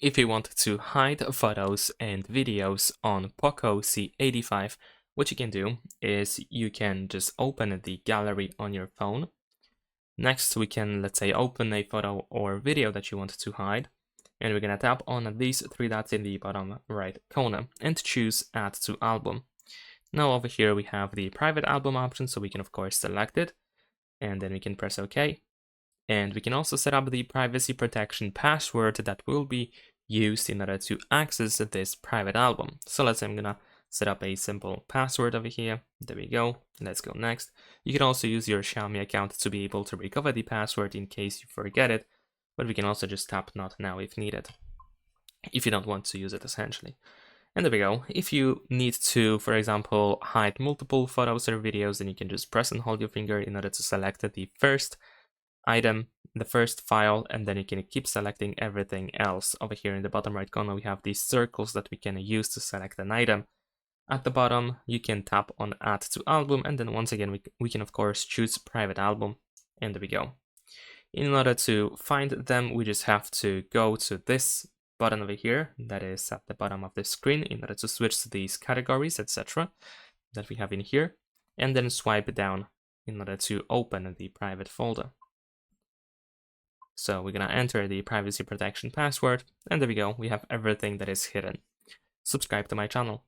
If you want to hide photos and videos on POCO C85, what you can do is you can just open the gallery on your phone. Next, we can, let's say, open a photo or video that you want to hide. And we're going to tap on these three dots in the bottom right corner and choose Add to Album. Now over here we have the private album option, so we can of course select it, and then we can press OK. And we can also set up the privacy protection password that will be used in order to access this private album. So let's say I'm gonna set up a simple password over here. There we go. Let's go next. You can also use your Xiaomi account to be able to recover the password in case you forget it, but we can also just tap not now if needed, if you don't want to use it essentially. And there we go. If you need to, for example, hide multiple photos or videos, then you can just press and hold your finger in order to select the first item, the first file, and then you can keep selecting everything else. Over here in the bottom right corner, we have these circles that we can use to select an item. At the bottom, you can tap on Add to Album, and then once again, we can of course choose Private Album, and there we go. In order to find them, we just have to go to this button over here that is at the bottom of the screen in order to switch to these categories, etc. that we have in here, and then swipe down in order to open the private folder. So we're gonna enter the privacy protection password, and there we go, we have everything that is hidden. Subscribe to my channel.